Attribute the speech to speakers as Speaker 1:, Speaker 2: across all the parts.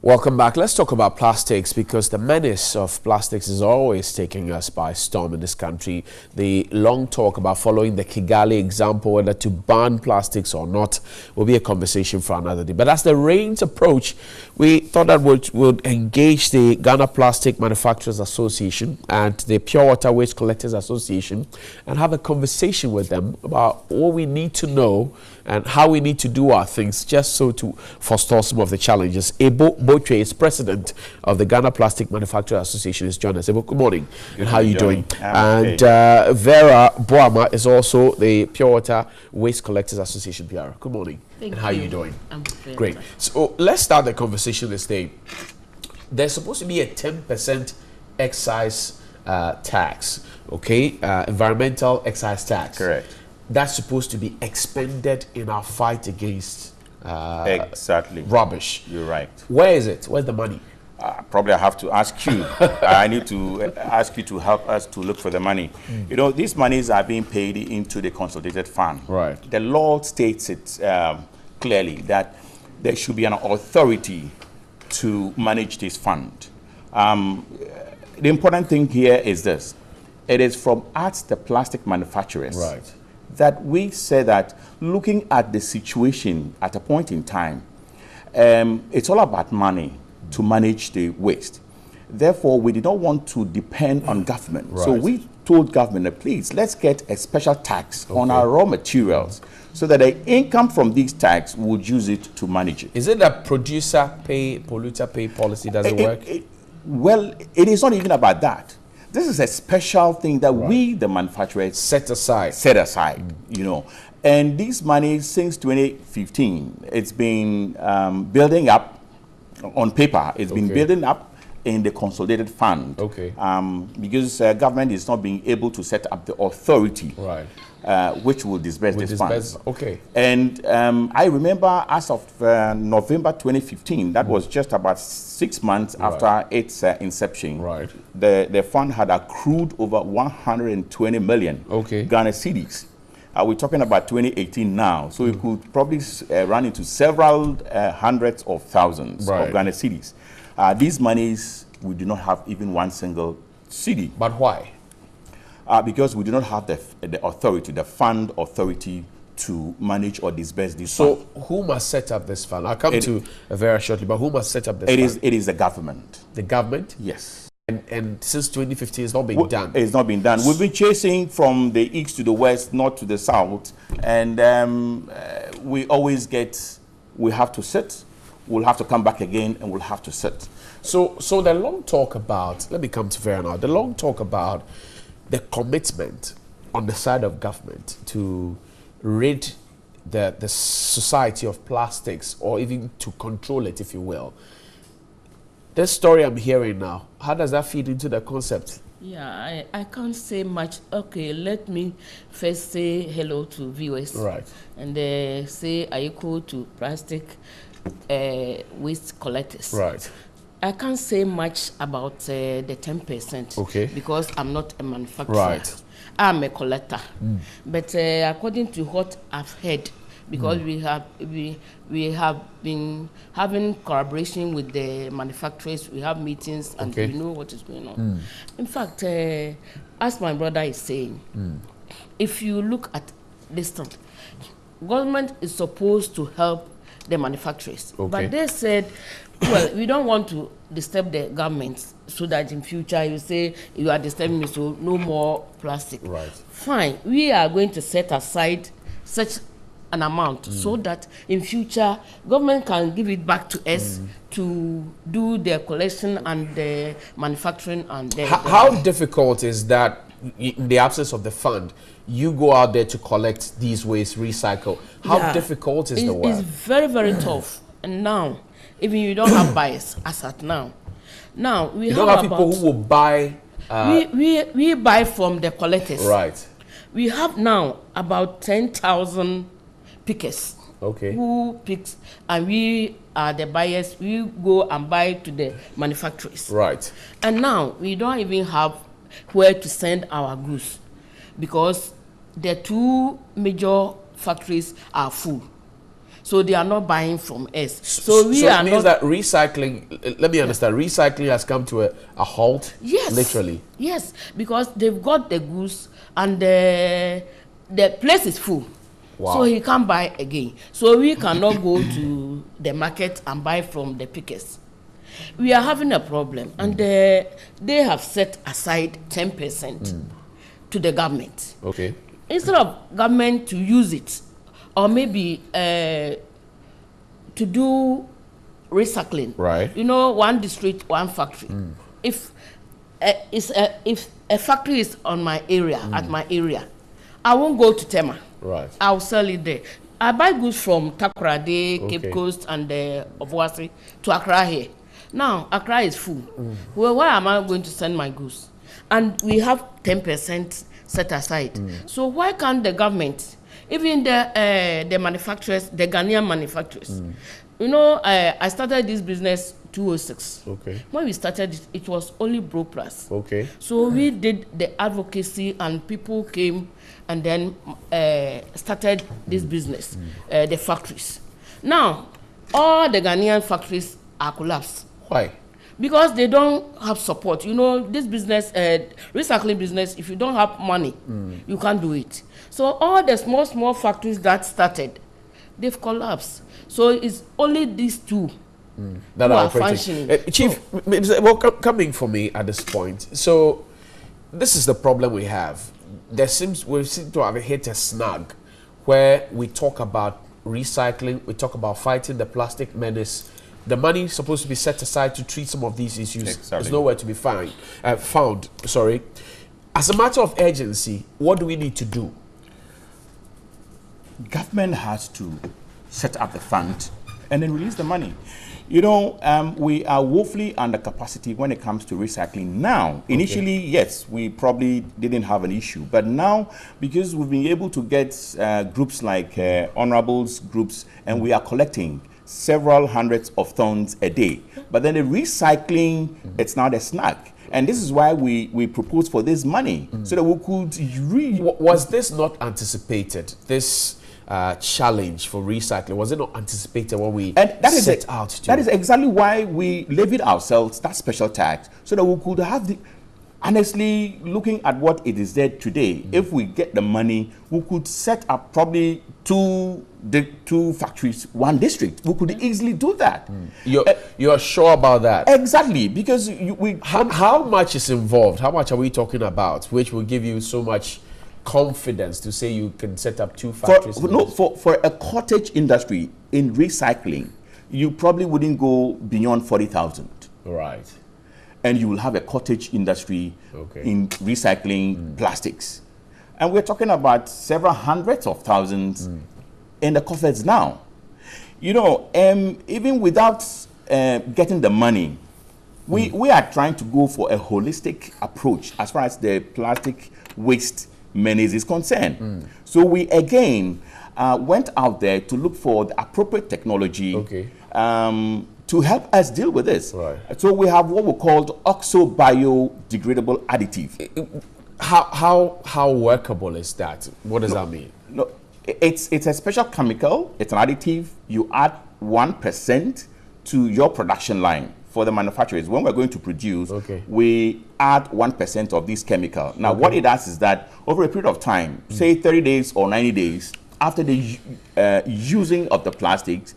Speaker 1: Welcome back. Let's talk about plastics because the menace of plastics is always taking us by storm in this country. The long talk about following the Kigali example, whether to ban plastics or not, will be a conversation for another day. But as the rains approach, we thought that we'd engage the Ghana Plastic Manufacturers Association and the Pure Water Waste Collectors Association and have a conversation with them about what we need to know and how we need to do our things just so to forestall some of the challenges. Ebo Botre is president of the Ghana Plastic Manufacturers Association. Is joining us. Ebo, good morning. And how are you doing? And Vera Boama is also the Pure Water Waste Collectors Association. PR. Good morning.
Speaker 2: Thank
Speaker 1: and how
Speaker 2: you.
Speaker 1: are you doing?
Speaker 2: I'm
Speaker 1: great.
Speaker 2: Well.
Speaker 1: So let's start the conversation this day. There's supposed to be a 10% excise tax, okay? Environmental excise tax.
Speaker 3: Correct.
Speaker 1: That's supposed to be expended in our fight against
Speaker 3: exactly
Speaker 1: rubbish.
Speaker 3: You're right.
Speaker 1: Where is it? Where's the money?
Speaker 3: Probably I have to ask you. I need to ask you to help us to look for the money. You know, these monies are being paid into the consolidated fund.
Speaker 1: Right.
Speaker 3: The law states it clearly that there should be an authority to manage this fund. The important thing here is this. It is from us, the plastic manufacturers,
Speaker 1: right,
Speaker 3: that we say that looking at the situation at a point in time, it's all about money to manage the waste. Therefore, we did not want to depend on government.
Speaker 1: Right.
Speaker 3: So we told government, please, let's get a special tax on our raw materials so that the income from these tax would use it to manage it.
Speaker 1: Is it a producer pay, polluter pay policy? Does it work?
Speaker 3: Well, it is not even about that. This is a special thing that we, the manufacturers,
Speaker 1: set aside.
Speaker 3: You know. And these money, since 2015, it's been building up on paper. It's been building up in the consolidated fund.
Speaker 1: Okay.
Speaker 3: Because government is not being able to set up the authority,
Speaker 1: right,
Speaker 3: which will disburse this fund.
Speaker 1: Okay.
Speaker 3: And I remember as of November 2015, that was just about 6 months after its inception.
Speaker 1: Right.
Speaker 3: The fund had accrued over 120 million Ghana cedis. We're talking about 2018 now, so it could probably run into several hundreds of thousands of Ghana cedis. These monies, we do not have even one single cedi.
Speaker 1: But why?
Speaker 3: Because we do not have the authority, the fund authority to manage or disburse this
Speaker 1: fund.
Speaker 3: So
Speaker 1: who must set up this fund? I'll come to very shortly, but who must set up this fund?
Speaker 3: It is the government.
Speaker 1: The government?
Speaker 3: Yes.
Speaker 1: And since 2015, it's not been done.
Speaker 3: It's not been done. We've been chasing from the east to the west, north to the south, and we always we have to sit, we'll have to come back again, and we'll have to sit.
Speaker 1: So the long talk about, let me come to Vera now, the long talk about the commitment on the side of government to rid the society of plastics, or even to control it, if you will. This story I'm hearing now, how does that feed into the concept?
Speaker 2: Yeah, I can't say much. Okay, let me first say hello to viewers.
Speaker 1: Right.
Speaker 2: And say ayiko to plastic waste collectors.
Speaker 1: Right.
Speaker 2: I can't say much about the 10%.
Speaker 1: Okay.
Speaker 2: Because I'm not a manufacturer.
Speaker 1: Right.
Speaker 2: I'm a collector. But according to what I've heard, because we have been having collaboration with the manufacturers, we have meetings, and we know what is going on. In fact, as my brother is saying, if you look at this thing, government is supposed to help the manufacturers, but they said, well, we don't want to disturb the government so that in future you say you are disturbing me, so no more plastic.
Speaker 1: Right.
Speaker 2: Fine, we are going to set aside such an amount so that in future government can give it back to us to do the collection and the manufacturing and
Speaker 1: how difficult is that in the absence of the fund? You go out there to collect these waste, recycle. How difficult is the work?
Speaker 2: It's very, very tough. And now, even you don't have buyers as at now. Now we
Speaker 1: don't have people who will buy.
Speaker 2: We buy from the collectors.
Speaker 1: Right.
Speaker 2: We have now about 10,000 pickers who picks, and we are the buyers. We go and buy to the manufacturers.
Speaker 1: Right.
Speaker 2: And now we don't even have where to send our goods because the two major factories are full. so they are not buying from us. So we
Speaker 1: so
Speaker 2: are
Speaker 1: it means
Speaker 2: not
Speaker 1: that recycling, let me understand, recycling has come to a halt?
Speaker 2: Yes.
Speaker 1: Literally?
Speaker 2: Yes, because they've got the goods and the place is full.
Speaker 1: Wow.
Speaker 2: So he can't buy again. So we cannot go to the market and buy from the pickers. We are having a problem, and they have set aside 10% to the government.
Speaker 1: Okay.
Speaker 2: Instead of government to use it, or maybe to do recycling.
Speaker 1: Right.
Speaker 2: You know, one district, one factory. If a factory is on my area, at my area, I won't go to Tema.
Speaker 1: Right.
Speaker 2: I'll sell it there. I buy goods from Takoradi, Cape Coast, and Obuasi to Accra here. Now, Accra is full. Well, where am I going to send my goods? And we have 10% set aside. So why can't the government, even the manufacturers, the Ghanaian manufacturers, you know, I started this business 2006.
Speaker 1: Okay.
Speaker 2: When we started it was only Bro Plus.
Speaker 1: Okay.
Speaker 2: So we did the advocacy, and people came and then started this business, the factories. Now, all the Ghanaian factories are collapsed.
Speaker 1: Why?
Speaker 2: Because they don't have support. You know, this business, recycling business, if you don't have money, you can't do it. So all the small factories that started, they've collapsed. So it's only these two
Speaker 1: that
Speaker 2: who
Speaker 1: are
Speaker 2: are functioning.
Speaker 1: Chief, well, coming for me at this point, so this is the problem we have. We seem to have hit a snag where we talk about recycling, we talk about fighting the plastic menace. The money is supposed to be set aside to treat some of these issues.
Speaker 3: Exactly.
Speaker 1: It's nowhere to be found. Sorry. As a matter of urgency, what do we need to do?
Speaker 3: Government has to set up the fund and then release the money. You know, we are woefully under capacity when it comes to recycling now. Initially, yes, we probably didn't have an issue. But now, because we've been able to get groups like honorables groups, and we are collecting several hundreds of tons a day. But then the recycling, it's not a snack. And this is why we propose for this money, so that we could
Speaker 1: Was this not anticipated? This challenge for recycling, was it not anticipated when we set out to?
Speaker 3: That is exactly why we levied ourselves that special tax, so that we could have the, honestly, looking at what it is there today, if we get the money, we could set up probably two factories, one district. We could easily do that.
Speaker 1: You're sure about that?
Speaker 3: Exactly, because
Speaker 1: how much is involved? How much are we talking about, which will give you so much confidence to say you can set up two factories?
Speaker 3: For a cottage industry in recycling, you probably wouldn't go beyond 40,000.
Speaker 1: Right.
Speaker 3: And you will have a cottage industry in recycling plastics. And we're talking about several hundreds of thousands in the coffers now. You know, even without getting the money, we are trying to go for a holistic approach as far as the plastic waste menace is concerned. So we again went out there to look for the appropriate technology to help us deal with this.
Speaker 1: Right.
Speaker 3: So we have what we called oxo-biodegradable additive.
Speaker 1: How workable is that? What does that mean?
Speaker 3: No, it's a special chemical. It's an additive. You add 1% to your production line. For the manufacturers, when we're going to produce, we add 1% of this chemical. Now, what it does is that over a period of time, say 30 days or 90 days, after the using of the plastics,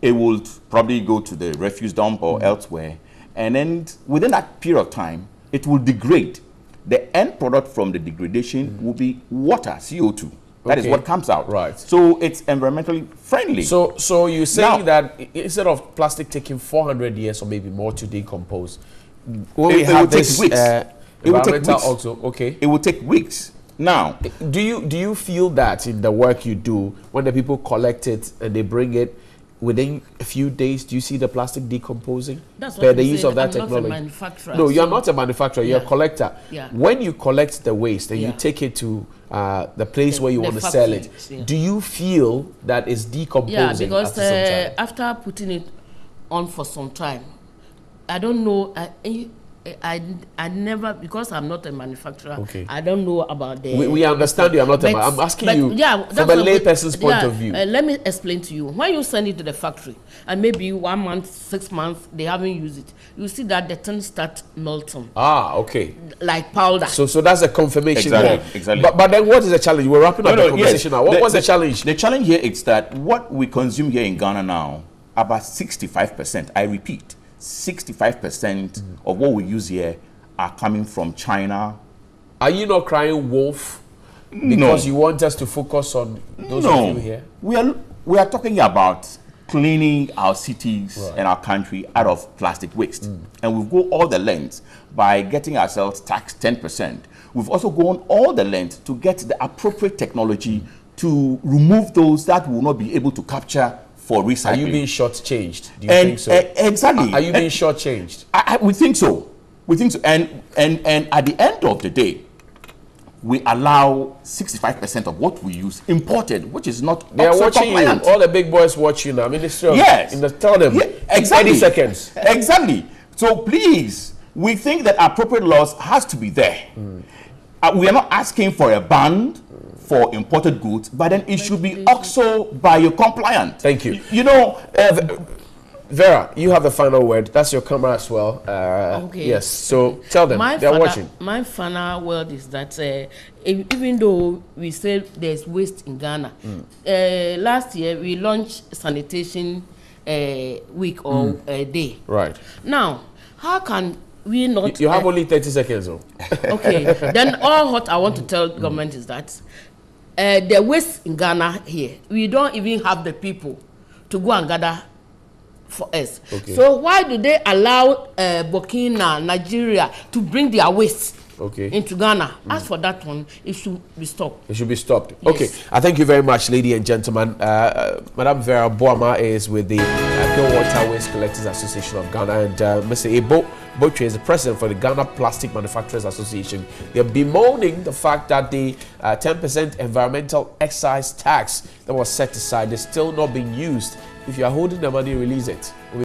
Speaker 3: it will probably go to the refuse dump or elsewhere. And then within that period of time, it will degrade. The end product from the degradation will be water, CO2. That is what comes out.
Speaker 1: Right.
Speaker 3: So it's environmentally friendly.
Speaker 1: So you're saying that instead of plastic taking 400 years or maybe more to decompose,
Speaker 3: it will take weeks. It will take weeks.
Speaker 1: Also,
Speaker 3: It will take weeks. Now,
Speaker 1: do you feel that in the work you do, when the people collect it and they bring it, within a few days, do you see the plastic decomposing?
Speaker 2: That's what
Speaker 1: the use of that technology.
Speaker 2: I'm not a manufacturer.
Speaker 1: No, you're not a manufacturer. You're a collector.
Speaker 2: Yeah.
Speaker 1: When you collect the waste and you take it to the place where you want to sell it, do you feel that it's decomposing?
Speaker 2: Yeah, because after putting it on for some time, I don't know. I never, because I'm not a manufacturer.
Speaker 1: Okay.
Speaker 2: I don't know about the.
Speaker 1: We understand you are not. I'm asking you from a layperson's point of view.
Speaker 2: Let me explain to you. When you send it to the factory, and maybe 1 month, 6 months, they haven't used it, you see that the thing starts melting.
Speaker 1: Ah, okay.
Speaker 2: Like powder.
Speaker 1: So that's a confirmation.
Speaker 3: Exactly.
Speaker 1: But then what is the challenge? We're wrapping up the conversation now. What's the challenge?
Speaker 3: The challenge here is that what we consume here in Ghana now, about 65%. I repeat, 65% of what we use here are coming from China.
Speaker 1: Are you not crying wolf because you want us to focus on those of you here?
Speaker 3: We are talking about cleaning our cities and our country out of plastic waste. And we've go all the lengths by getting ourselves taxed 10%. We've also gone all the lengths to get the appropriate technology to remove those that will not be able to capture for recycling. Are
Speaker 1: you being shortchanged? Do you think so?
Speaker 3: Exactly.
Speaker 1: Are you being shortchanged?
Speaker 3: We think so. We think so. And at the end of the day, we allow 65% of what we use imported, which is not.
Speaker 1: They are watching compliant. You. All the big boys watch you now. Ministry of, tell them.
Speaker 3: Yeah, exactly.
Speaker 1: 30 seconds.
Speaker 3: Exactly. So please, we think that appropriate laws has to be there. We are not asking for a ban for imported goods, but then it should be also biocompliant.
Speaker 1: Thank you.
Speaker 3: You know,
Speaker 1: Vera, you have the final word. That's your camera as well.
Speaker 2: Okay.
Speaker 1: Yes. So tell them they're watching.
Speaker 2: My final word is that even though we say there's waste in Ghana, last year we launched sanitation week or day.
Speaker 1: Right.
Speaker 2: Now, how can we not?
Speaker 1: You have only 30 seconds, though.
Speaker 2: Okay. Then all what I want to tell the government is that the waste in Ghana here, we don't even have the people to go and gather for us. Okay. So why do they allow Burkina, Nigeria to bring their waste into Ghana? As for that one, it should be stopped.
Speaker 1: It should be stopped.
Speaker 2: Yes.
Speaker 1: Okay. I thank you very much, ladies and gentlemen. Madam Vera Boama is with the Pure Water Waste Collectors Association of Ghana, and Mr. Ebo Botre is the president for the Ghana Plastic Manufacturers Association. They're bemoaning the fact that the 10% environmental excise tax that was set aside is still not being used. If you are holding the money, release it.